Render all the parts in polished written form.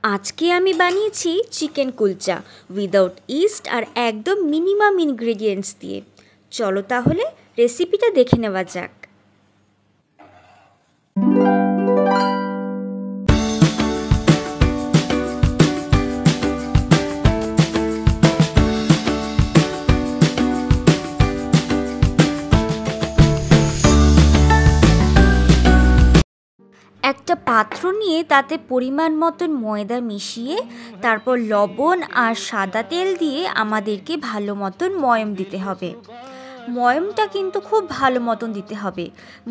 আজকে আমি বানিয়েছি চিকেন কুলচা উইদাউট ইস্ট আর একদম মিনিমাম ইনগ্রেডিয়েন্টস দিয়ে। চলো তাহলে রেসিপিটা দেখে নেওয়া যাক। একটা পাত্র নিয়ে তাতে পরিমাণ মতন ময়দা মিশিয়ে তারপর লবণ আর সাদা তেল দিয়ে আমাদেরকে ভালো মতন ময়ম দিতে হবে। ময়মটা কিন্তু খুব ভালো মতন দিতে হবে।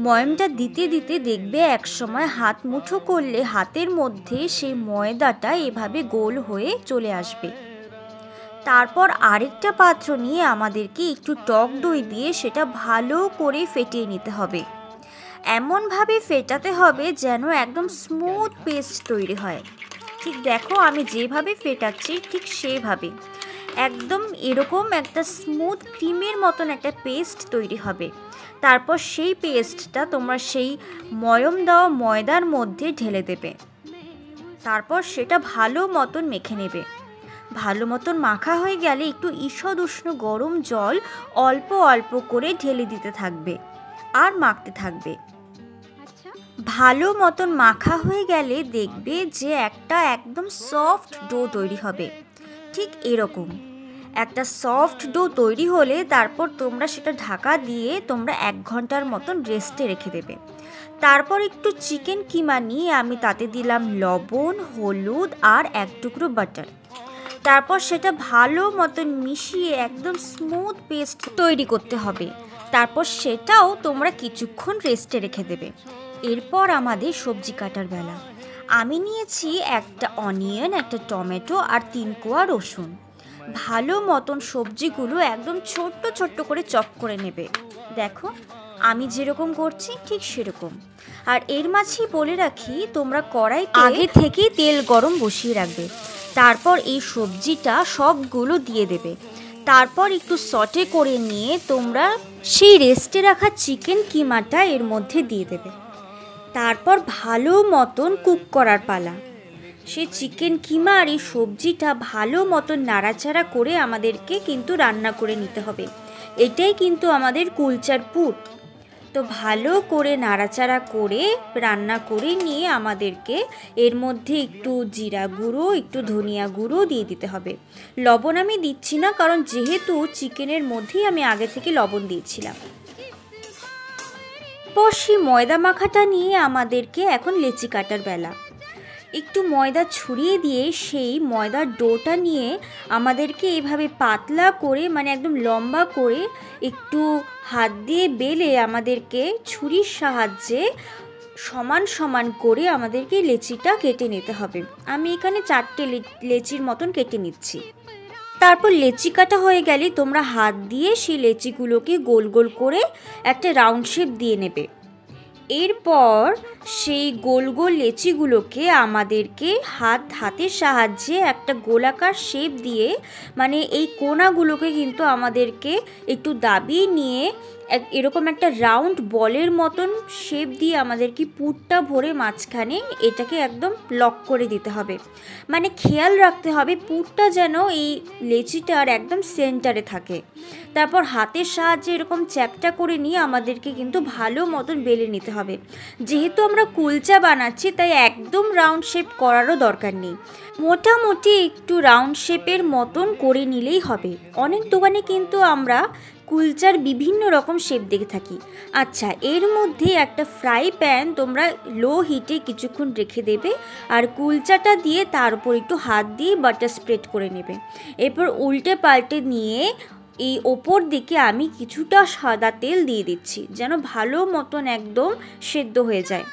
ময়মটা দিতে দিতে দেখবে একসময় হাত মুঠো করলে হাতের মধ্যে সেই ময়দাটা এভাবে গোল হয়ে চলে আসবে। তারপর আরেকটা পাত্র নিয়ে আমাদেরকে একটু টক দই দিয়ে সেটা ভালো করে ফেটিয়ে নিতে হবে। এমনভাবে ফেটাতে হবে যেন একদম স্মুথ পেস্ট তৈরি হয়। ঠিক দেখো আমি যেভাবে ফেটাচ্ছি ঠিক সেইভাবে একদম এরকম একটা স্মুথ ক্রিমের মতন একটা পেস্ট তৈরি হবে। তারপর সেই পেস্টটা তোমরা সেই ময়ম দেওয়া ময়দার মধ্যে ঢেলে দেবে। তারপর সেটা ভালো মতন মেখে নেবে। ভালো মতন মাখা হয়ে গেলে একটু ঈষৎ উষ্ণ গরম জল অল্প অল্প করে ঢেলে দিতে থাকবে আর মাখতে থাকবে। ভালো মতন মাখা হয়ে গেলে দেখবে যে একটা একদম সফট ডো তৈরি হবে। ঠিক এরকম একটা সফট ডো তৈরি হলে তারপর তোমরা সেটা ঢাকা দিয়ে তোমরা 1 ঘন্টার মতন রেস্টে রেখে দেবে। তারপর একটু চিকেন কিমা নিয়ে আমি তাতে দিলাম লবণ, হলুদ আর 1 টুকরো বাটার। তারপর সেটা ভালো মতন মিশিয়ে একদম স্মুথ পেস্ট তৈরি করতে হবে। তারপর সেটাও তোমরা কিছুক্ষণ রেস্টে রেখে দেবে। এরপর আমাদের সবজি কাটার বেলা। আমি নিয়েছি একটা অনিয়ন, একটা টমেটো আর 3 কোয়া রসুন। ভালো মতন সবজিগুলো একদম ছোট্ট ছোট্ট করে চপ করে নেবে। দেখো আমি যেরকম করছি ঠিক সেরকম। আর এর মাঝেই বলে রাখি তোমরা কড়াইতে আগে থেকেই তেল গরম বসিয়ে রাখবে। তারপর এই সবজিটা সবগুলো দিয়ে দেবে। তারপর একটু সটে করে নিয়ে তোমরা সেই রেস্টে রাখা চিকেন কিমাটা এর মধ্যে দিয়ে দেবে। তারপর ভালো মতন কুক করার পালা। সেই চিকেন কিমা আর এই সবজিটা ভালো মতন নাড়াচাড়া করে আমাদেরকে কিন্তু রান্না করে নিতে হবে। এটাই কিন্তু আমাদের কুলচার পুর। তো ভালো করে নাড়াচাড়া করে রান্না করে নিয়ে আমাদেরকে এর মধ্যে একটু জিরা গুঁড়ো, একটু ধনিয়া গুঁড়ো দিয়ে দিতে হবে। লবণ আমি দিচ্ছি না, কারণ যেহেতু চিকেনের মধ্যেই আমি আগে থেকে লবণ দিয়েছিলাম। সেই ময়দা মাখাটা নিয়ে আমাদেরকে এখন লেচি কাটার বেলা। একটু ময়দা ছড়িয়ে দিয়ে সেই ময়দার ডোটা নিয়ে আমাদেরকে এইভাবে পাতলা করে মানে একদম লম্বা করে একটু হাত দিয়ে বেলে আমাদেরকে ছুরির সাহায্যে সমান সমান করে আমাদেরকে লেচিটা কেটে নিতে হবে। আমি এখানে 4টে লেচির মতন কেটে নিচ্ছি। তারপর লেচি কাটা হয়ে গেলে তোমরা হাত দিয়ে সেই লেচিগুলোকে গোল গোল করে একটা রাউন্ড শেপ দিয়ে নেবে। এরপর সেই গোল গোল লেচিগুলোকে আমাদেরকে হাতের সাহায্যে একটা গোলাকার শেপ দিয়ে মানে এই কোণাগুলোকে কিন্তু আমাদেরকে একটু দাবিয়ে নিয়ে এরকম একটা রাউন্ড বলের মতন শেপ দিয়ে আমাদেরকে পুরটা ভরে মাঝখানে এটাকে একদম লক করে দিতে হবে। মানে খেয়াল রাখতে হবে পুরটা যেন এই লেচিটার একদম সেন্টারে থাকে। তারপর হাতের সাহায্যে এরকম চ্যাপটা করে নিয়ে আমাদেরকে কিন্তু ভালো মতন বেলে নিতে হবে। যেহেতু আমরা কুলচা বানাচ্ছি তাই একদম রাউন্ড শেপ করারও দরকার নেই। মোটামুটি একটু রাউন্ড শেপের মতন করে নিলেই হবে। অনেক দোকানে কিন্তু আমরা কুলচার বিভিন্ন রকম শেপ দেখে থাকি। আচ্ছা, এর মধ্যে একটা ফ্রাই প্যান তোমরা লো হিটে কিছুক্ষণ রেখে দেবে আর কুলচাটা দিয়ে তার উপর একটু হাত দিয়ে বাটার স্প্রেড করে নেবে। এরপর উল্টে পাল্টে নিয়ে এই ওপর দিকে আমি কিছুটা সাদা তেল দিয়ে দিচ্ছি যেন ভালো মতন একদম সেদ্ধ হয়ে যায়।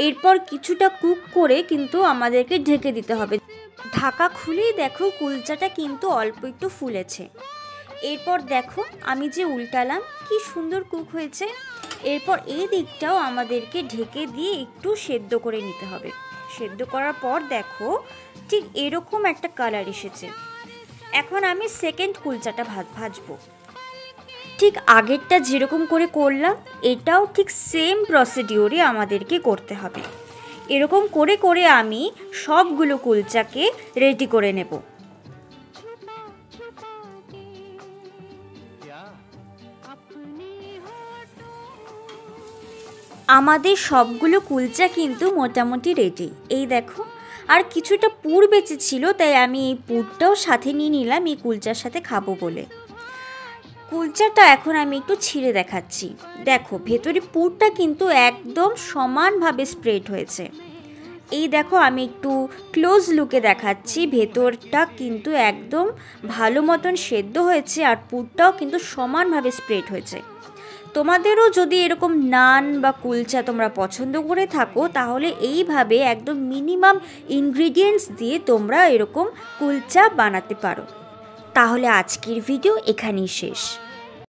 এরপর কিছুটা কুক করে কিন্তু আমাদেরকে ঢেকে দিতে হবে। ঢাকা খুলেই দেখো কুলচাটা কিন্তু অল্প একটু ফুলেছে। এরপর দেখো আমি যে উল্টালাম কি সুন্দর কুক হয়েছে। এরপর এই দিকটাও আমাদেরকে ঢেকে দিয়ে একটু সেদ্ধ করে নিতে হবে। সেদ্ধ করার পর দেখো ঠিক এরকম একটা কালার এসেছে। এখন আমি সেকেন্ড কুলচাটা ভাজবো। ঠিক আগেরটা যেরকম করে করলাম এটাও ঠিক সেম প্রসিডিওরে আমাদেরকে করতে হবে। এরকম করে করে আমি সবগুলো কুলচাকে রেডি করে নেব। আমাদের সবগুলো কুলচা কিন্তু মোটামুটি রেডি। এই দেখো, আর কিছুটা পুর বেঁচে ছিল, তাই আমি এই পুরটাও সাথে নিয়ে নিলাম এই কুলচার সাথে খাবো বলে। কুলচাটা এখন আমি একটু ছিঁড়ে দেখাচ্ছি। দেখো, ভেতরে পুরটা কিন্তু একদম সমানভাবে স্প্রেড হয়েছে। এই দেখো, আমি একটু ক্লোজ লুকে দেখাচ্ছি, ভেতরটা কিন্তু একদম ভালো মতন সেদ্ধ হয়েছে আর পুরটাও কিন্তু সমানভাবে স্প্রেড হয়েছে। তোমাদেরও যদি এরকম নান বা কুলচা তোমরা পছন্দ করে থাকো, তাহলে এইভাবে একদম মিনিমাম ইনগ্রিডিয়েন্টস দিয়ে তোমরা এরকম কুলচা বানাতে পারো। তাহলে আজকের ভিডিও এখানেই শেষ।